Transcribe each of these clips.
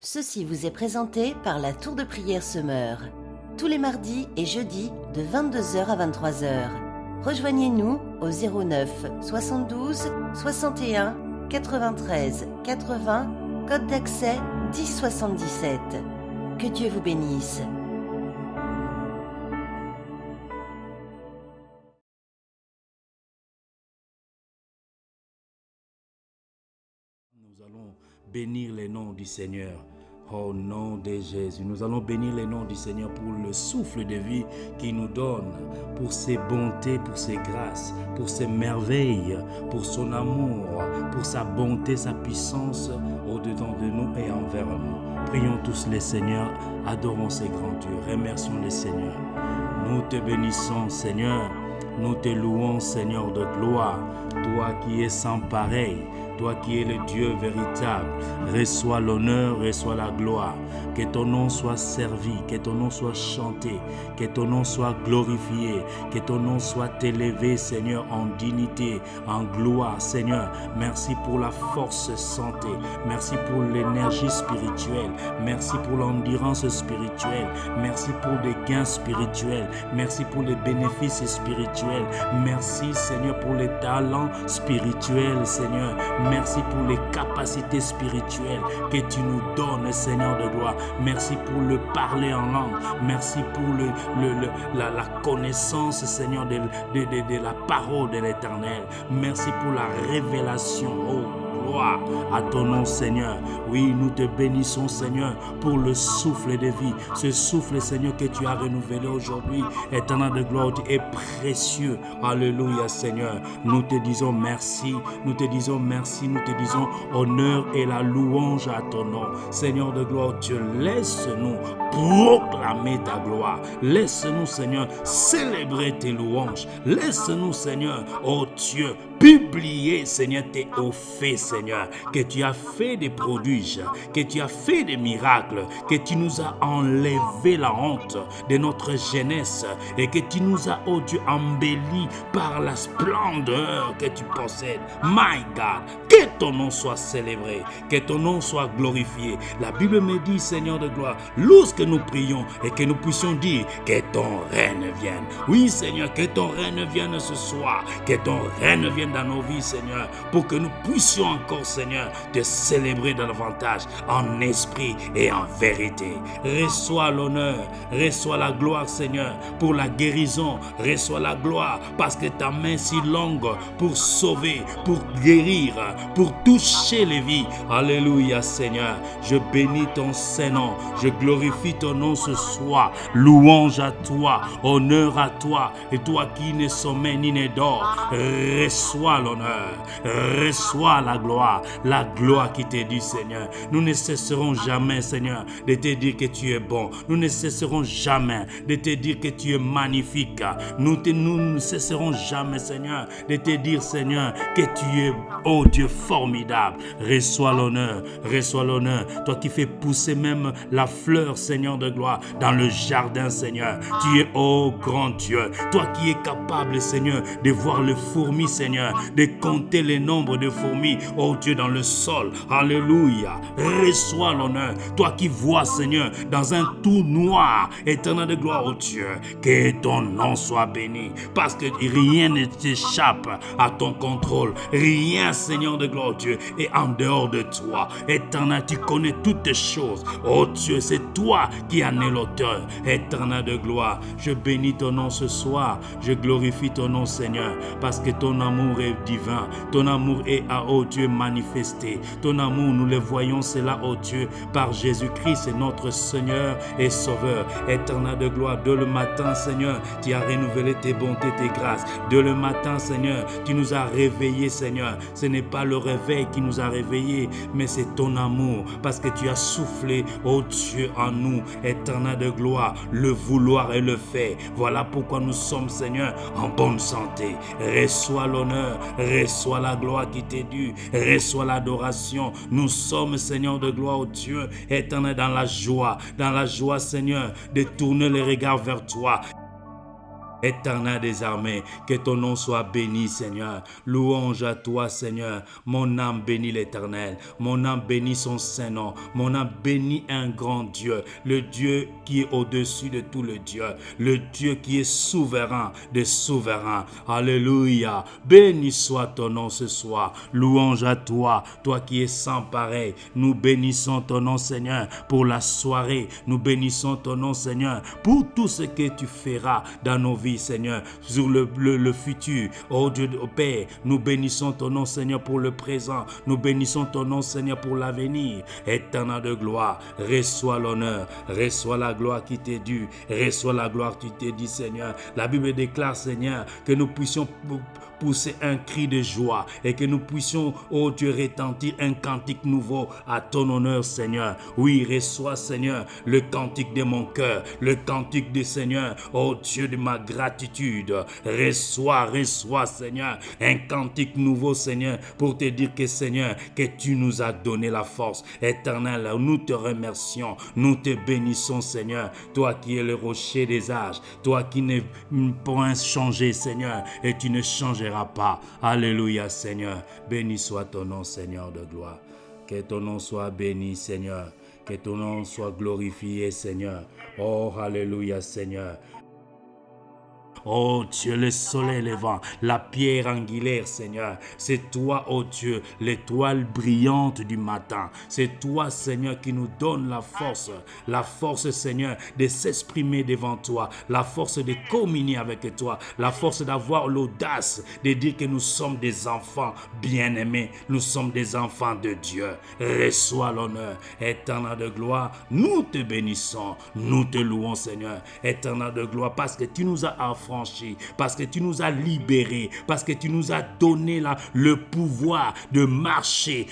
Ceci vous est présenté par la Tour de Prière Semeur. Tous les mardis et jeudis de 22h à 23h. Rejoignez-nous au 09 72 61 93 80, code d'accès 1077. Que Dieu vous bénisse. Nous allons bénir le nom du Seigneur. Au nom de Jésus, nous allons bénir le nom du Seigneur pour le souffle de vie qu'il nous donne, pour ses bontés, pour ses grâces, pour ses merveilles, pour son amour, pour sa bonté, sa puissance au-dedans de nous et envers nous. Prions tous le Seigneur, adorons ses grands dieux, remercions le Seigneur. Nous te bénissons, Seigneur, nous te louons, Seigneur de gloire, toi qui es sans pareil. Toi qui es le Dieu véritable, reçois l'honneur, reçois la gloire. Que ton nom soit servi, que ton nom soit chanté, que ton nom soit glorifié, que ton nom soit élevé, Seigneur, en dignité, en gloire. Seigneur, merci pour la force santé, merci pour l'énergie spirituelle, merci pour l'endurance spirituelle, merci pour les gains spirituels, merci pour les bénéfices spirituels, merci, Seigneur, pour les talents spirituels, Seigneur. Merci pour les capacités spirituelles que tu nous donnes, Seigneur de gloire. Merci pour le parler en langue. Merci pour la connaissance, Seigneur, de la parole de l'Éternel. Merci pour la révélation. Oh, gloire à ton nom, Seigneur. Oui, nous te bénissons, Seigneur, pour le souffle de vie. Ce souffle, Seigneur, que tu as renouvelé aujourd'hui, éternel de gloire, est précieux. Alléluia, Seigneur. Nous te disons merci. Nous te disons merci. Nous te disons honneur et la louange à ton nom. Seigneur de gloire, Dieu, laisse-nous proclamer ta gloire. Laisse-nous, Seigneur, célébrer tes louanges. Laisse-nous, Seigneur, oh Dieu, publier, Seigneur, tes hauts faits, Seigneur, que tu as fait des prodiges, que tu as fait des miracles, que tu nous as enlevé la honte de notre jeunesse et que tu nous as, oh Dieu, embelli par la splendeur que tu possèdes. My God, que ton nom soit célébré, que ton nom soit glorifié. La Bible me dit, Seigneur de gloire, lorsque nous prions et que nous puissions dire que ton règne vienne. Oui, Seigneur, que ton règne vienne ce soir, que ton règne vienne dans nos vies, Seigneur, pour que nous puissions encore, Seigneur, te célébrer davantage en esprit et en vérité. Reçois l'honneur, reçois la gloire, Seigneur, pour la guérison. Reçois la gloire parce que ta main si longue pour sauver, pour guérir, pour toucher les vies. Alléluia, Seigneur. Je bénis ton Saint-Nom. Je glorifie ton nom ce soir. Louange à toi, honneur à toi. Et toi qui ne sommeille ni ne dors, reçois l'honneur, reçois la gloire qui t'est due, Seigneur. Nous ne cesserons jamais, Seigneur, de te dire que tu es bon. Nous ne cesserons jamais de te dire que tu es magnifique. Nous ne cesserons jamais, Seigneur, de te dire, Seigneur, que tu es, oh Dieu, formidable. Reçois l'honneur, toi qui fais pousser même la fleur, Seigneur de gloire, dans le jardin, Seigneur. Tu es, oh grand Dieu, toi qui es capable, Seigneur, de voir le fourmi, Seigneur, de compter le nombre de fourmis, oh Dieu, dans le sol. Alléluia. Reçois l'honneur. Toi qui vois, Seigneur, dans un tout noir, éternel de gloire, oh Dieu, que ton nom soit béni, parce que rien ne t'échappe à ton contrôle. Rien, Seigneur de gloire, oh Dieu, est en dehors de toi. Éternel, tu connais toutes les choses. Oh Dieu, c'est toi qui en es l'auteur. Éternel de gloire, je bénis ton nom ce soir. Je glorifie ton nom, Seigneur, parce que ton amour est divin. Ton amour est, oh Dieu, manifesté. Ton amour, nous le voyons, cela, oh Dieu, par Jésus-Christ, notre Seigneur et Sauveur. Éternel de gloire, dès le matin, Seigneur, tu as renouvelé tes bontés, tes grâces. Dès le matin, Seigneur, tu nous as réveillés, Seigneur. Ce n'est pas le réveil qui nous a réveillés, mais c'est ton amour, parce que tu as soufflé, oh Dieu, en nous. Éternel de gloire, le vouloir et le faire. Voilà pourquoi nous sommes, Seigneur, en bonne santé. Reçois l'honneur, reçois la gloire qui t'est due, reçois l'adoration. Nous sommes, Seigneur de gloire, oh Dieu, éternel, dans la joie, Seigneur, de tourner les regards vers toi. Éternel des armées, que ton nom soit béni, Seigneur. Louange à toi, Seigneur. Mon âme bénit l'Éternel. Mon âme bénit son Saint-Nom. Mon âme bénit un grand Dieu. Le Dieu qui est au-dessus de tout le Dieu. Le Dieu qui est souverain des souverains. Alléluia. Béni soit ton nom ce soir. Louange à toi, toi qui es sans pareil. Nous bénissons ton nom, Seigneur, pour la soirée. Nous bénissons ton nom, Seigneur, pour tout ce que tu feras dans nos vies, Seigneur, sur le futur. Oh Dieu, oh Père, nous bénissons ton nom, Seigneur, pour le présent. Nous bénissons ton nom, Seigneur, pour l'avenir. Éternel de gloire, reçois l'honneur, reçois la gloire qui t'est due, reçois la gloire qui t'est dit, Seigneur. La Bible déclare, Seigneur, que nous puissions pousser un cri de joie et que nous puissions, oh Dieu, retentir un cantique nouveau à ton honneur, Seigneur. Oui, reçois, Seigneur, le cantique de mon cœur, le cantique du Seigneur, oh Dieu de ma gratitude. Reçois, Seigneur, un cantique nouveau, Seigneur, pour te dire que, Seigneur, que tu nous as donné la force. Éternel, nous te remercions, nous te bénissons, Seigneur, toi qui es le rocher des âges, toi qui ne pourras changer, Seigneur, et tu ne changeras pas. Alléluia, Seigneur. Béni soit ton nom, Seigneur de gloire. Que ton nom soit béni, Seigneur. Que ton nom soit glorifié, Seigneur. Oh, alléluia, Seigneur. Oh Dieu, le soleil levant, la pierre angulaire, Seigneur. C'est toi, oh Dieu, l'étoile brillante du matin. C'est toi, Seigneur, qui nous donne la force, Seigneur, de s'exprimer devant toi, la force de communier avec toi, la force d'avoir l'audace de dire que nous sommes des enfants bien-aimés, nous sommes des enfants de Dieu. Reçois l'honneur, éternel de gloire. Nous te bénissons, nous te louons, Seigneur, éternel de gloire, parce que tu nous as affranchis, parce que tu nous as libérés, parce que tu nous as donné le pouvoir de marcher,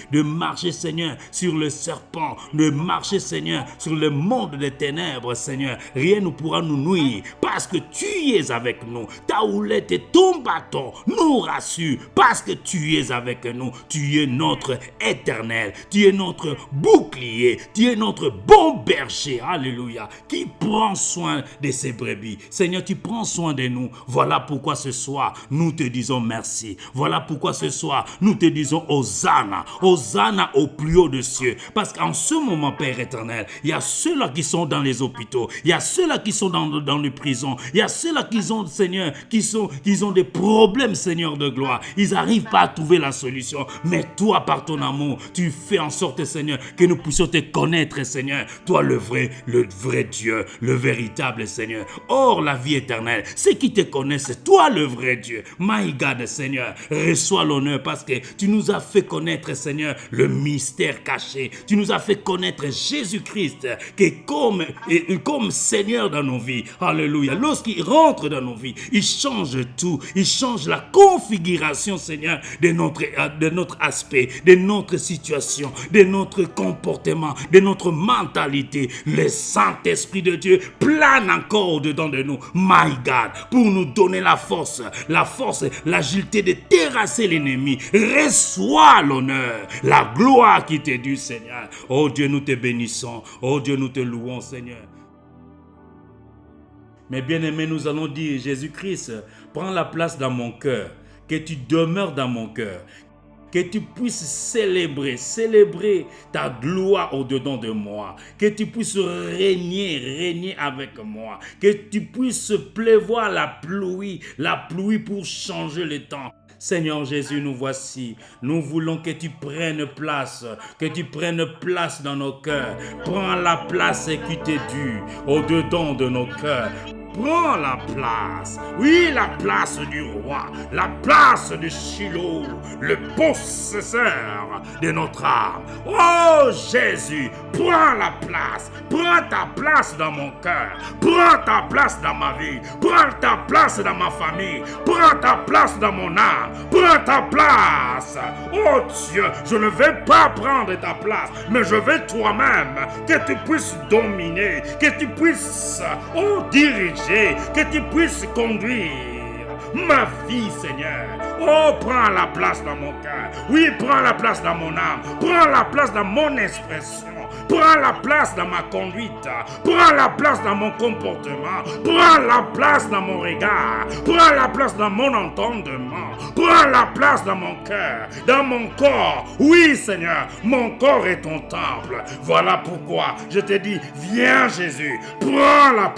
Seigneur, sur le serpent, de marcher, Seigneur, sur le monde des ténèbres, Seigneur. Rien ne pourra nous nuire, parce que tu es avec nous. Ta houlette et ton bâton nous rassurent, parce que tu es avec nous. Tu es notre éternel, tu es notre bouclier, tu es notre bon berger, alléluia, qui prend soin de ses brebis. Seigneur, tu prends soin de nous. Voilà pourquoi ce soir, nous te disons merci. Voilà pourquoi ce soir, nous te disons Hosanna. Hosanna au plus haut des cieux. Parce qu'en ce moment, Père éternel, il y a ceux-là qui sont dans les hôpitaux. Il y a ceux-là qui sont dans les prisons. Il y a ceux-là qui ont, Seigneur, qui ont des problèmes, Seigneur de gloire. Ils n'arrivent pas à trouver la solution. Mais toi, par ton amour, tu fais en sorte, Seigneur, que nous puissions te connaître, Seigneur. Toi, le vrai Dieu, le véritable Seigneur. Or, la vie éternelle, ceux qui te connaissent, c'est toi le vrai Dieu. My God, Seigneur, reçois l'honneur parce que tu nous as fait connaître, Seigneur, le mystère caché. Tu nous as fait connaître Jésus-Christ qui est comme Seigneur dans nos vies. Alléluia. Lorsqu'il rentre dans nos vies, il change tout. Il change la configuration, Seigneur, de notre aspect, de notre situation, de notre comportement, de notre mentalité. Le Saint-Esprit de Dieu plane encore au-dedans de nous. My God, pour nous donner la force, l'agilité de terrasser l'ennemi. Reçois l'honneur, la gloire qui t'est due, Seigneur. Oh Dieu, nous te bénissons. Oh Dieu, nous te louons, Seigneur. Mais bien-aimés, nous allons dire, Jésus-Christ, prends la place dans mon cœur, que tu demeures dans mon cœur, que tu puisses célébrer ta gloire au-dedans de moi, que tu puisses régner avec moi, que tu puisses pleuvoir la pluie pour changer le temps. Seigneur Jésus, nous voici. Nous voulons que tu prennes place dans nos cœurs. Prends la place qui t'est due au-dedans de nos cœurs. Prends la place, oui, la place du roi, la place de Shiloh, le possesseur de notre âme. Oh Jésus, prends la place, prends ta place dans mon cœur, prends ta place dans ma vie, prends ta place dans ma famille, prends ta place dans mon âme, prends ta place. Oh Dieu, je ne vais pas prendre ta place, mais je veux toi-même que tu puisses dominer, que tu puisses, diriger, que tu puisses conduire ma vie, Seigneur. Oh, prends la place dans mon cœur. Oui, prends la place dans mon âme. Prends la place dans mon expression. Prends la place dans ma conduite. Prends la place dans mon comportement. Prends la place dans mon regard. Prends la place dans mon entendement. Prends la place dans mon cœur, dans mon corps. Oui, Seigneur, mon corps est ton temple. Voilà pourquoi je te dis, viens Jésus, prends la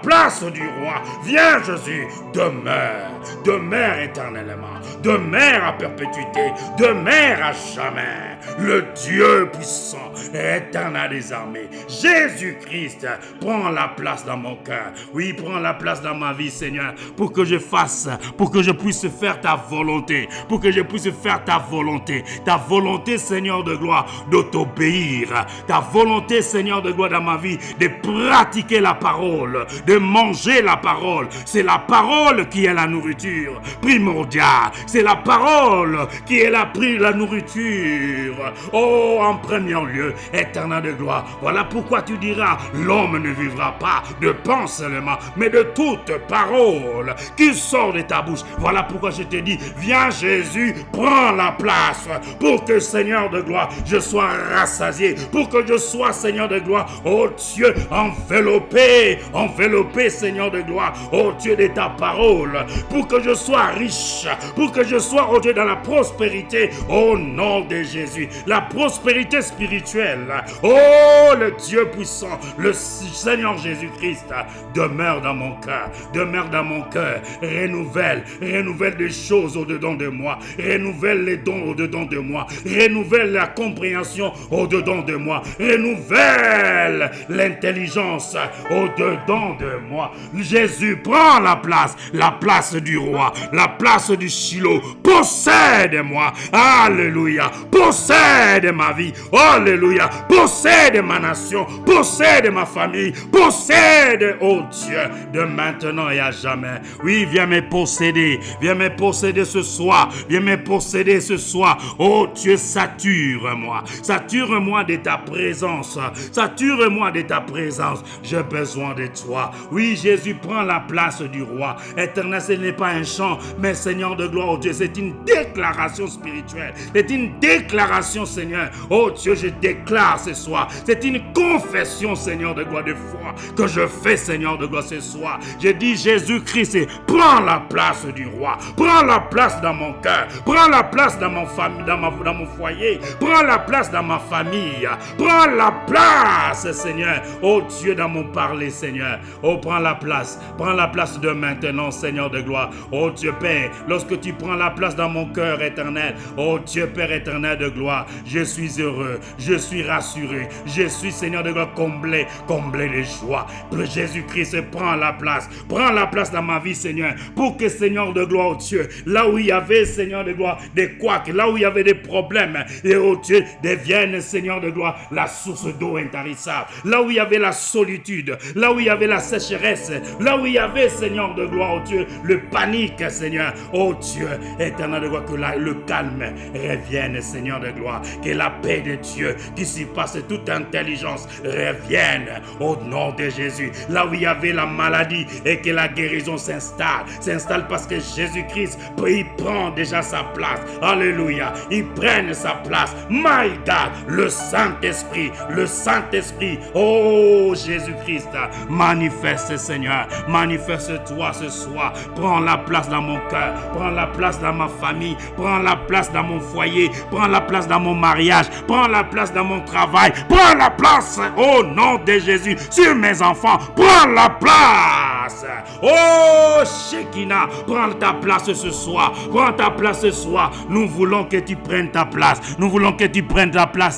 place du roi. Viens Jésus, demeure éternellement, demeure à perpétuité, demeure à jamais. Le Dieu puissant, éternel des armées, Jésus-Christ, prends la place dans mon cœur. Oui, prends la place dans ma vie, Seigneur, pour que je puisse faire ta volonté, pour que je puisse faire ta volonté, Seigneur de gloire, de t'obéir, ta volonté, Seigneur de gloire, dans ma vie, de pratiquer la parole, de manger la parole. C'est la parole qui est la nourriture primordiale, c'est la parole qui est la nourriture. Oh, en premier lieu, éternel de gloire, voilà pourquoi tu diras, l'homme ne vivra pas de pain seulement, mais de toute parole qui sort de ta bouche. Voilà pourquoi je te dis, viens Jésus, prends la place, pour que, Seigneur de gloire, je sois rassasié, pour que je sois, Seigneur de gloire, oh Dieu, enveloppé, Seigneur de gloire, oh Dieu, de ta parole, pour que je sois riche, pour que je sois, oh Dieu, dans la prospérité, au nom de Jésus, la prospérité spirituelle. Oh, le Dieu puissant, le Seigneur Jésus-Christ, demeure dans mon cœur, renouvelle des choses au-dedans de moi, renouvelle les dons au-dedans de moi, renouvelle la compréhension au-dedans de moi, renouvelle l'intelligence au-dedans de moi. Jésus, prends la place du roi, la place du Shiloh, possède-moi, alléluia, possède ma vie, alléluia, possède ma nation, possède ma famille, possède, oh Dieu, de maintenant et à jamais. Oui, viens me posséder ce soir, oh Dieu, sature-moi de ta présence, j'ai besoin de toi. Oui, Jésus, prends la place du roi éternel. Ce n'est pas un chant, mais Seigneur de gloire, oh Dieu, c'est une déclaration spirituelle, c'est une déclaration, Seigneur, oh Dieu, je déclare ce soir, c'est une confession, Seigneur de gloire, de foi que je fais, Seigneur de gloire, ce soir. Je dis, Jésus-Christ, prends la place du roi, prends la place dans mon cœur, prends la place dans mon famille, dans mon foyer, prends la place dans ma famille, prends la place, Seigneur, oh Dieu, dans mon parler, Seigneur. Oh, prends la place de maintenant, Seigneur de gloire. Oh Dieu Père, lorsque tu prends la place dans mon cœur éternel, oh Dieu Père éternel de gloire, je suis heureux, je suis rassuré, je suis, Seigneur de gloire, comblé de joie. Jésus-Christ, prends la place dans ma vie, Seigneur, pour que, Seigneur de gloire, oh Dieu, là où il y avait, Seigneur de gloire, des couacs, là où il y avait des problèmes, et oh Dieu, devienne, Seigneur de gloire, la source d'eau intarissable. Là où il y avait la solitude, là où il y avait la sécheresse, là où il y avait, Seigneur de gloire, oh Dieu, le panique, Seigneur, oh Dieu, éternel de gloire, que le calme revienne, Seigneur de gloire, que la paix de Dieu qui surpasse toute intelligence revienne au nom de Jésus. Là où il y avait la maladie et que la guérison s'installe parce que Jésus-Christ, il prend déjà sa place. Alléluia, il prenne sa place. My God, le Saint-Esprit, oh Jésus-Christ, manifeste, Seigneur, manifeste-toi ce soir. Prends la place dans mon cœur, prends la place dans ma famille, prends la place dans mon foyer, prends la place dans mon mariage, prends la place dans mon travail, prends la place au nom de Jésus sur mes enfants, prends la place. Oh Shekinah, prends ta place ce soir, nous voulons que tu prennes ta place,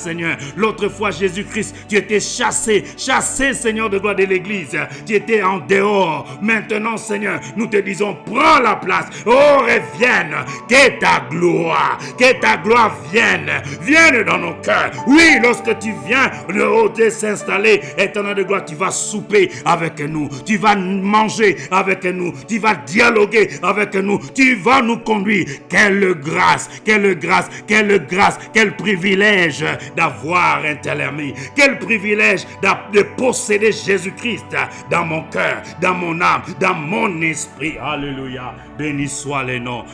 Seigneur. L'autre fois, Jésus-Christ, tu étais chassé, Seigneur de gloire, de l'église, tu étais en dehors. Maintenant, Seigneur, nous te disons, prends la place. Oh, revienne, que ta gloire vienne dans nos cœurs. Oui, lorsque tu viens de s'installer, éternel de gloire, tu vas souper avec nous, tu vas manger avec nous, tu vas dialoguer avec nous, tu vas nous conduire. Quelle grâce, quel privilège d'avoir un tel ami, quel privilège de posséder Jésus-Christ dans mon cœur, dans mon âme, dans mon esprit. Alléluia, béni soit le nom,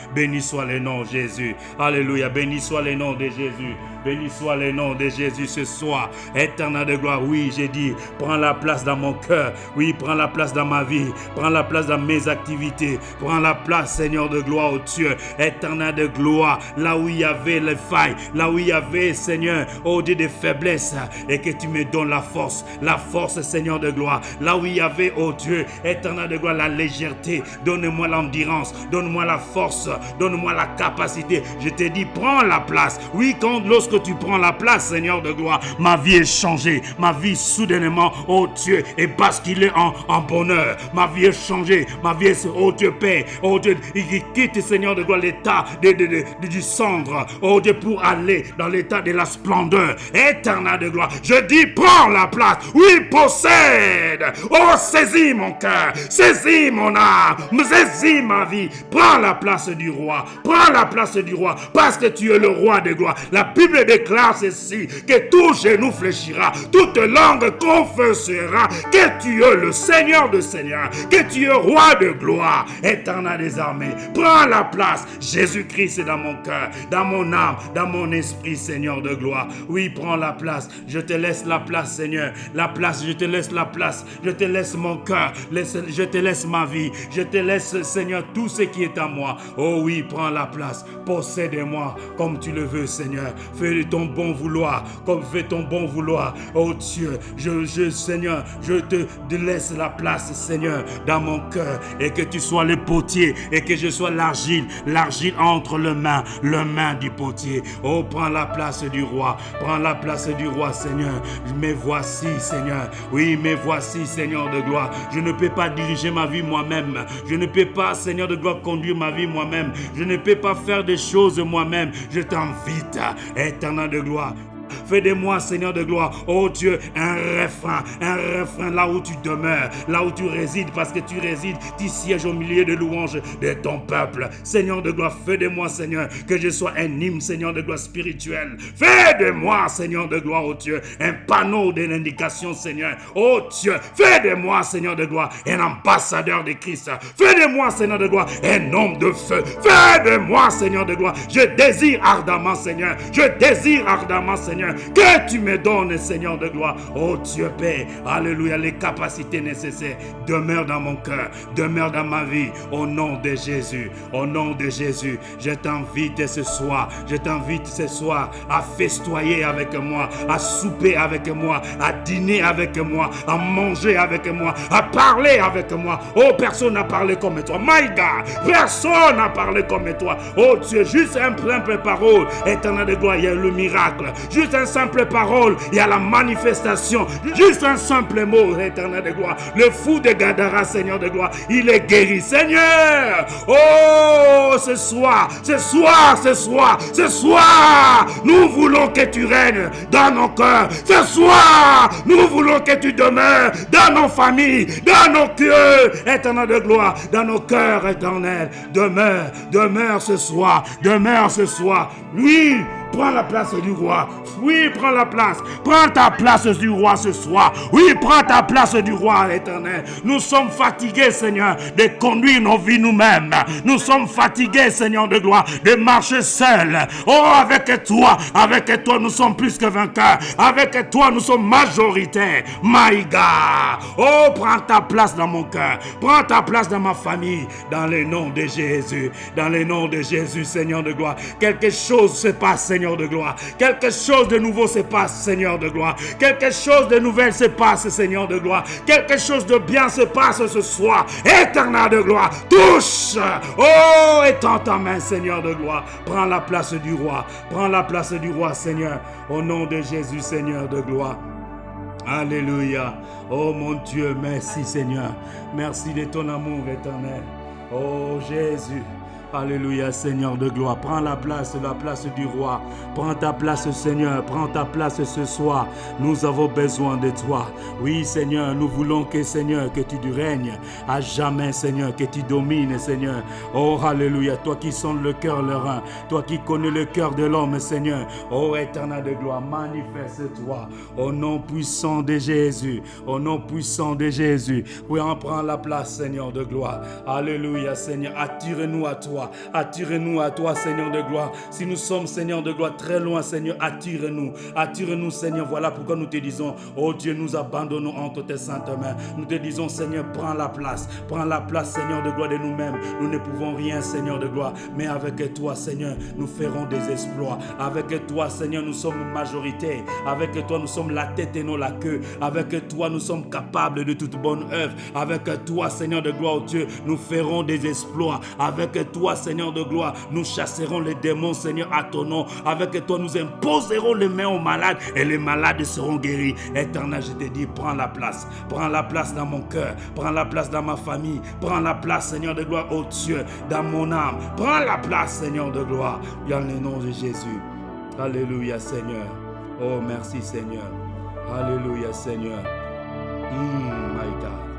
Jésus. Alléluia, béni soit le nom de Jésus. Béni soit le nom de Jésus ce soir. Éternel de gloire, oui, j'ai dit, prends la place dans mon cœur. Oui, prends la place dans ma vie. Prends la place dans mes activités. Prends la place, Seigneur de gloire, oh Dieu. Éternel de gloire, là où il y avait les failles, là où il y avait, Seigneur, oh Dieu, des faiblesses, et que tu me donnes la force, Seigneur de gloire. Là où il y avait, oh Dieu, éternel de gloire, la légèreté, donne-moi l'endurance, donne-moi la force, donne-moi la capacité. Je te dis, prends la place. Oui, lorsque tu prends la place, Seigneur de gloire, ma vie est changée. Ma vie, soudainement, oh Dieu, est basculée en bonheur. Ma vie est changée. Ma vie est, oh Dieu, paix. Oh Dieu, il quitte, Seigneur de gloire, l'état du cendre. Oh Dieu, pour aller dans l'état de la splendeur. Éternel de gloire, je dis, prends la place. Oui, possède. Oh, saisis mon cœur. Saisis mon âme. Saisis ma vie. Prends la place du roi. Prends la place du roi. Parce que tu es le roi de gloire. La Bible déclare ceci, que tout genou fléchira, toute langue confessera que tu es le Seigneur de Seigneurs, que tu es roi de gloire, éternel des armées. Prends la place. Jésus-Christ est dans mon cœur, dans mon âme, dans mon esprit, Seigneur de gloire. Oui, prends la place. Je te laisse la place, Seigneur. La place, je te laisse la place. Je te laisse mon cœur. Je te laisse ma vie. Je te laisse, Seigneur, tout ce qui est à moi. Oh oui, prends la place. Possède-moi comme tu le veux, Seigneur. Fais ton bon vouloir, comme fais ton bon vouloir. Oh Dieu, Seigneur, je te laisse la place, Seigneur, dans mon cœur. Et que tu sois le potier et que je sois l'argile entre les mains du potier. Oh, prends la place du roi. Prends la place du roi, Seigneur. Me voici, Seigneur. Oui, me voici, Seigneur de gloire. Je ne peux pas diriger ma vie moi-même. Je ne peux pas, Seigneur de gloire, conduire ma vie moi-même. Je ne peux pas faire des choses moi-même. Je t'invite, éternel de gloire. Fais de moi, Seigneur de gloire, oh Dieu, un refrain là où tu demeures, là où tu résides, parce que tu résides, tu sièges au milieu de louanges de ton peuple. Seigneur de gloire, fais de moi, Seigneur, que je sois un hymne, Seigneur de gloire, spirituel. Fais de moi, Seigneur de gloire, oh Dieu, un panneau de l'indication, Seigneur. Oh Dieu, fais de moi, Seigneur de gloire, un ambassadeur de Christ. Fais de moi, Seigneur de gloire, un homme de feu. Fais de moi, Seigneur de gloire, je désire ardemment, Seigneur. Je désire ardemment, Seigneur, que tu me donnes, Seigneur de gloire. Oh Dieu Père, alléluia, les capacités nécessaires. Demeure dans mon cœur, demeure dans ma vie. Au nom de Jésus, au nom de Jésus, je t'invite ce soir à festoyer avec moi, à souper avec moi, à dîner avec moi, à manger avec moi, à parler avec moi. Oh, personne n'a parlé comme toi. My God, personne n'a parlé comme toi. Oh Dieu, juste un simple parole, éternel de gloire, il y a le miracle. Juste un simple parole, il y a la manifestation. Juste un simple mot, éternel de gloire. Le fou de Gadara, Seigneur de gloire, il est guéri. Seigneur, oh, ce soir, nous voulons que tu règnes dans nos cœurs. Ce soir, nous voulons que tu demeures dans nos familles, dans nos cœurs, éternel de gloire, dans nos cœurs éternels. Demeure ce soir. Oui, prends la place du roi. Oui, prends la place. Prends ta place du roi ce soir. Oui, prends ta place du roi éternel. Nous sommes fatigués, Seigneur, de conduire nos vies nous-mêmes. Nous sommes fatigués, Seigneur de gloire, de marcher seuls. Oh, avec toi, nous sommes plus que vainqueurs. Avec toi, nous sommes majoritaires. My God. Oh, prends ta place dans mon cœur. Prends ta place dans ma famille. Dans le nom de Jésus. Dans le nom de Jésus, Seigneur de gloire. Quelque chose se passe, Seigneur de gloire. Quelque chose de nouveau se passe, Seigneur de gloire. Quelque chose de nouvel se passe, Seigneur de gloire. Quelque chose de bien se passe ce soir. Éternel de gloire, touche. Oh, étends ta main, Seigneur de gloire. Prends la place du roi. Prends la place du roi, Seigneur. Au nom de Jésus, Seigneur de gloire. Alléluia. Oh mon Dieu, merci, Seigneur. Merci de ton amour éternel. Oh Jésus. Alléluia, Seigneur de gloire. Prends la place du roi. Prends ta place, Seigneur. Prends ta place ce soir. Nous avons besoin de toi. Oui, Seigneur, nous voulons que, Seigneur, que tu règnes à jamais, Seigneur, que tu domines, Seigneur. Oh, alléluia. Toi qui sondes le cœur, le rein. Toi qui connais le cœur de l'homme, Seigneur. Oh, éternel de gloire, manifeste-toi. Au nom puissant de Jésus. Au nom puissant de Jésus. Oui, on prend la place, Seigneur de gloire. Alléluia, Seigneur. Attire-nous à toi. toi. Attire-nous à toi, Seigneur de gloire. Si nous sommes, Seigneur de gloire, très loin, Seigneur, attire-nous. Attire-nous, Seigneur. Voilà pourquoi nous te disons, oh Dieu, nous abandonnons entre tes saintes mains. Nous te disons, Seigneur, prends la place. Prends la place, Seigneur de gloire, de nous-mêmes. Nous ne pouvons rien, Seigneur de gloire. Mais avec toi, Seigneur, nous ferons des exploits. Avec toi, Seigneur, nous sommes majorité. Avec toi, nous sommes la tête et non la queue. Avec toi, nous sommes capables de toute bonne œuvre. Avec toi, Seigneur de gloire, oh Dieu, nous ferons des exploits. Avec toi, Seigneur de gloire, nous chasserons les démons, Seigneur, à ton nom. Avec toi, nous imposerons les mains aux malades et les malades seront guéris. Éternel, je te dis, prends la place. Prends la place dans mon cœur. Prends la place dans ma famille. Prends la place, Seigneur de gloire, oh Dieu, dans mon âme. Prends la place, Seigneur de gloire, dans le nom de Jésus. Alléluia, Seigneur. Oh, merci, Seigneur. Alléluia, Seigneur. My God.